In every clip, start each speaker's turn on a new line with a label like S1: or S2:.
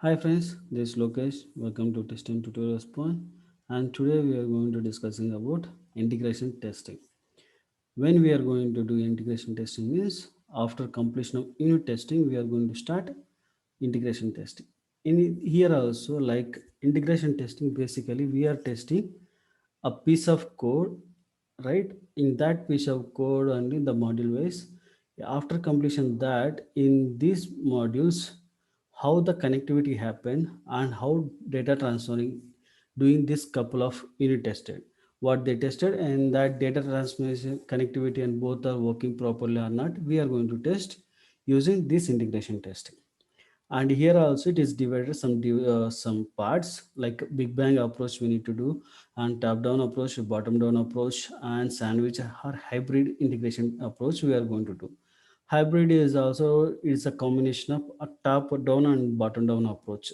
S1: Hi friends, this is Lokesh. Welcome to Testing Tutorials Point. And today we are going to discussing about integration testing. When we are going to do integration testing means after completion of unit testing, we are going to start integration testing. In here also, like integration testing, basically we are testing a piece of code, right? In that piece of code and in the module wise, after completion that in these modules, how the connectivity happened and how data transferring doing this couple of unit tested what they tested and that data transmission connectivity and both are working properly or not, we are going to test using this integration testing. And here also it is divided some parts like big bang approach we need to do, and top down approach, bottom down approach, and sandwich or hybrid integration approach we are going to do. Hybrid is also is a combination of a top down and bottom down approach.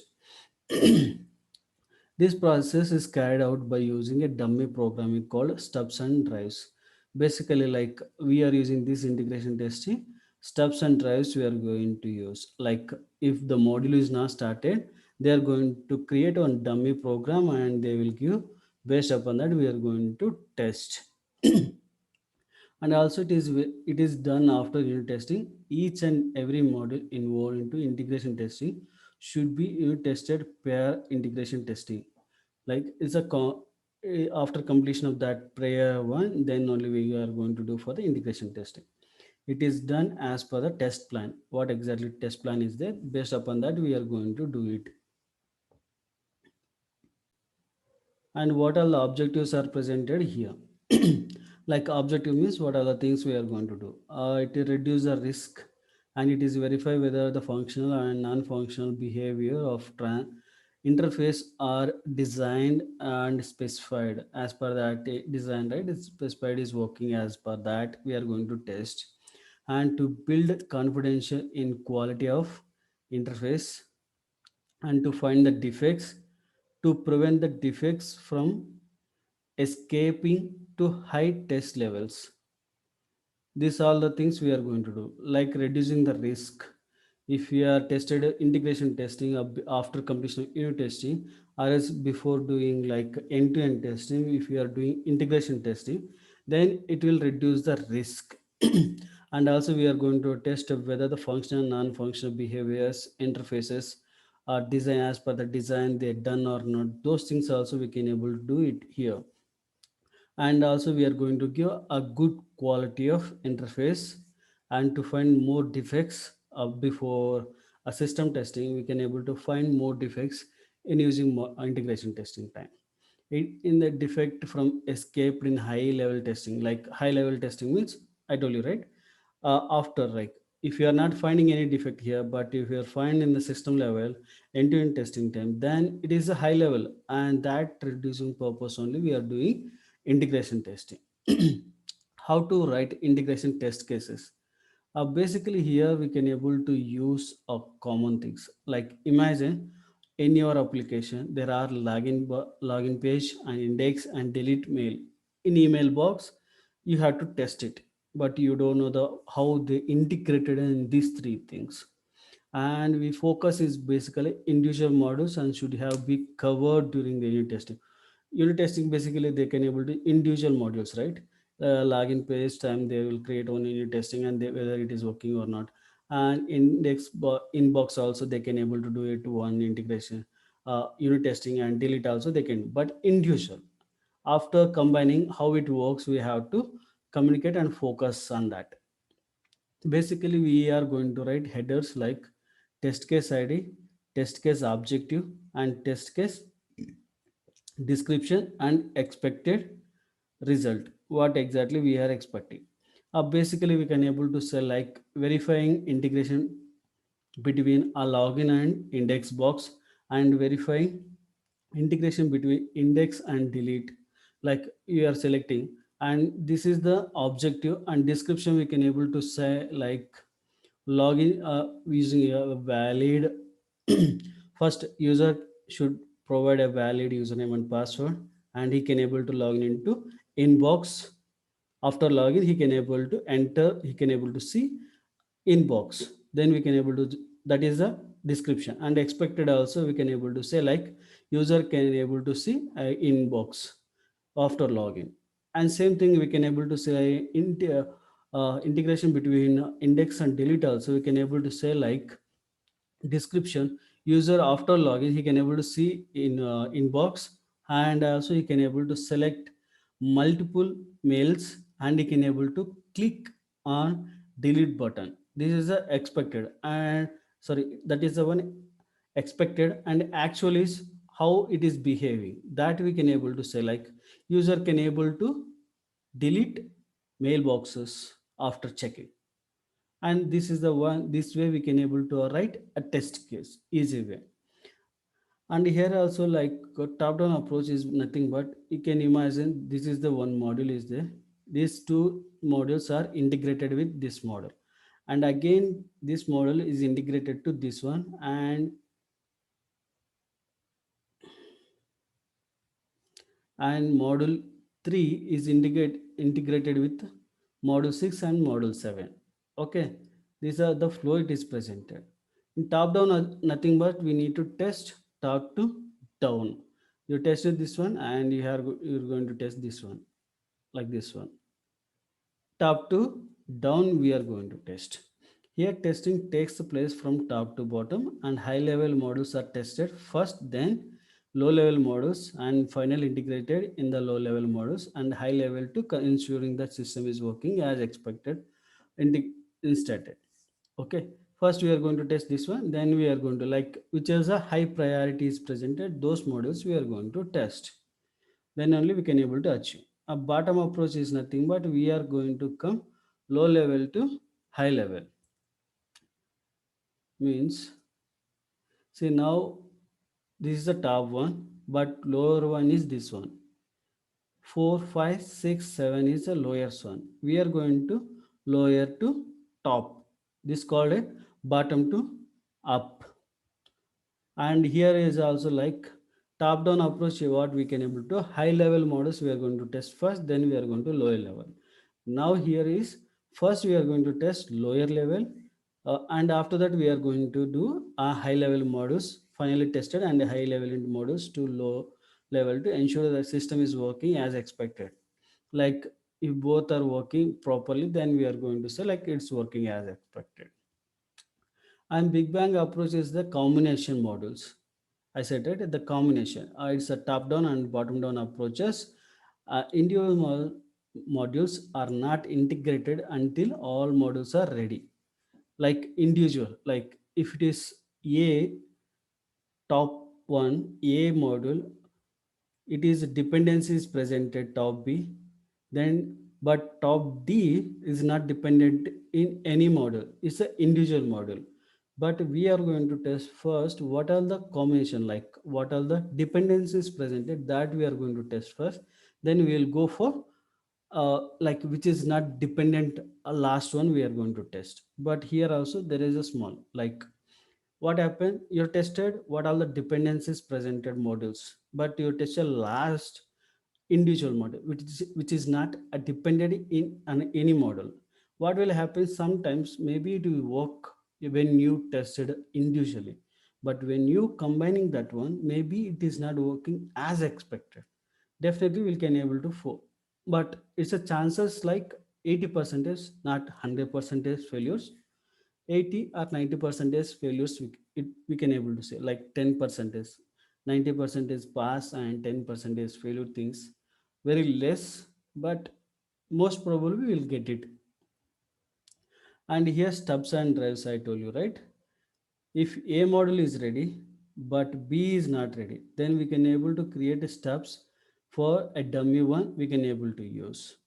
S1: This process is carried out by using a dummy programming called stubs and drives. Basically, like we are using this integration testing, stubs and drives we are going to use. Like if the module is not started, they are going to create one dummy program and they will give based upon that we are going to test. And also it is done after unit testing. Each and every module involved into integration testing should be unit tested per integration testing. Like after completion of that prayer one, then only we are going to do for the integration testing. It is done as per the test plan. What exactly test plan is there, based upon that we are going to do it. And what all the objectives are presented here. Like objective means what are the things we are going to do. It will reduce the risk, and it is verify whether the functional and non-functional behavior of interface are designed and specified as per that design, right? It's specified is working as per that we are going to test. And to build confidential in quality of interface, and to find the defects, to prevent the defects from escaping to high test levels. These are the things we are going to do, like reducing the risk. If we are tested integration testing after completion of unit testing, or else before doing like end-to-end testing, if we are doing integration testing, then it will reduce the risk. And also we are going to test whether the functional non-functional behaviors interfaces are designed as per the design they done or not. Those things also we can able to do it here. And also we are going to give a good quality of interface, and to find more defects before a system testing we can able to find more defects in using more integration testing time. In the defect from escaped in high level testing, like high level testing means I told you, right? After, like, if you are not finding any defect here, but if you are find in the system level end-to-end testing time, then it is a high level, and that reducing purpose only we are doing integration testing. How to write integration test cases? Basically here we can able to use common things, like imagine in your application there are login page and index and delete mail. In email box you have to test it, but you don't know the how they integrated in these three things. And we focus is basically individual modules and should have be covered during the unit testing. Unit testing basically they can able to individual modules, right? Login page time they will create one unit testing, and whether it is working or not. And inbox also they can able to do it one integration. Unit testing and delete also they can, but individual. After combining how it works, we have to communicate and focus on that. Basically we are going to write headers like test case id, test case objective, and test case description and expected result, what exactly we are expecting. Basically we can able to say like verifying integration between a login and index box, and verifying integration between index and delete, like you are selecting. And this is the objective, and description we can able to say like login using a valid first user should provide a valid username and password, and he can able to log in into inbox. After login he can able to enter, he can able to see inbox. Then we can able to, that is the description. And expected also we can able to say like user can able to see inbox after login. And same thing we can able to say integration between index and delete also we can able to say like description. User after login he can able to see in inbox, and also he can able to select multiple mails, and he can able to click on delete button. This is the expected, and sorry, that is the one expected. And actual is how it is behaving, that we can able to say like user can able to delete mailboxes after checking. And this is the one, this way we can able to write a test case easy way. And here also like top down approach is nothing but you can imagine this is the one module is there, these two modules are integrated with this model, and again this model is integrated to this one, and module 3 is integrated with module 6 and module 7. Okay, these are the flow it is presented. In top down nothing but we need to test top to down. You tested this one and you're going to test this one, like this one. Top to down we are going to test. Here testing takes place from top to bottom, and high level models are tested first, then low level models, and finally integrated in the low level models and high level to ensuring that system is working as expected and instead. Okay, first we are going to test this one, then we are going to like which is a high priority is presented, those models we are going to test, then only we can able to achieve. A bottom approach is nothing but we are going to come low level to high level. Means see now this is the top one, but lower one is this one. 4, 5, 6, 7 is the lowest one. We are going to lower to top. This called a bottom to up. And here is also like top down approach what we can able to high level models we are going to test first, then we are going to lower level. Now here is first we are going to test lower level, and after that we are going to do a high level models finally tested and high level models to low level to ensure the system is working as expected. Like if both are working properly, then we are going to say like it's working as expected. And Big Bang approach is the combination models. I said it, the combination. It's a top-down and bottom-down approaches. Individual modules are not integrated until all modules are ready. Like individual, like if it is A top one A module, it is dependency is presented top B, then but top D is not dependent in any model. It's an individual model. But we are going to test first what are the combination, like what are the dependencies presented, that we are going to test first. Then we will go for like which is not dependent, last one we are going to test. But here also there is a small like what happened, you tested what are the dependencies presented modules, but you tested last individual model which is not a dependent in any model. What will happen, sometimes maybe it will work when you tested individually, but when you combining that one, maybe it is not working as expected. Definitely we can able to fall, but it's a chances like 80 percentage, not 100 percentage failures. 80 or 90 percentage failures we can able to say like 10 percentage, 90 percentage pass and 10 percentage failure things very less, but most probably we will get it. And here stubs and drives I told you, right? If A model is ready but B is not ready, then we can able to create stubs for a dummy one we can able to use.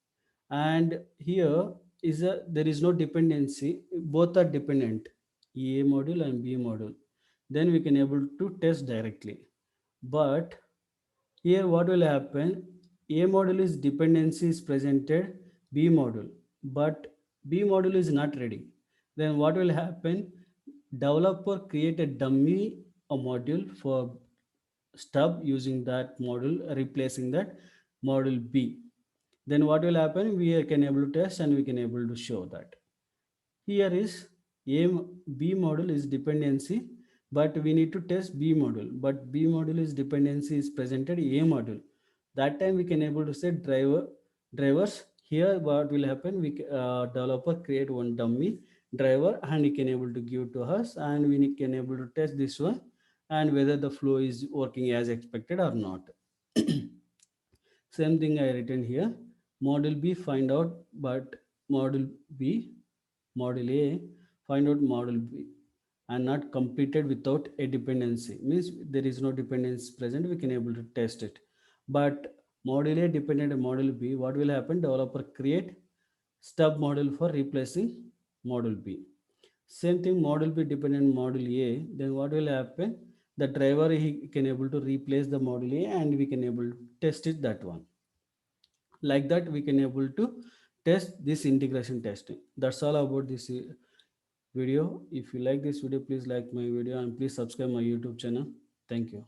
S1: And here is a there is no dependency, both are dependent, A module and B module, then we can able to test directly. But here what will happen, A module is dependency is presented B module, but B module is not ready. Then what will happen, developer create a dummy a module for stub using that module replacing that module B. Then what will happen, we can able to test and we can able to show that here is A B module is dependency, but we need to test B module, but B module is dependency is presented A module. That time we can able to say drivers. Here what will happen, developer create one dummy driver and he can able to give to us, and we can able to test this one and whether the flow is working as expected or not. Same thing I written here. Model B find out, but model B, model A find out model B and not completed without a dependency. Means there is no dependency present, we can able to test it. But model A dependent on model B, what will happen? Developer create stub model for replacing model B. Same thing, model B dependent model A, then what will happen? The driver he can able to replace the model A and we can able to test it that one. Like that we can able to test this integration testing. That's all about this video. If you like this video, please like my video and please subscribe my YouTube channel. Thank you.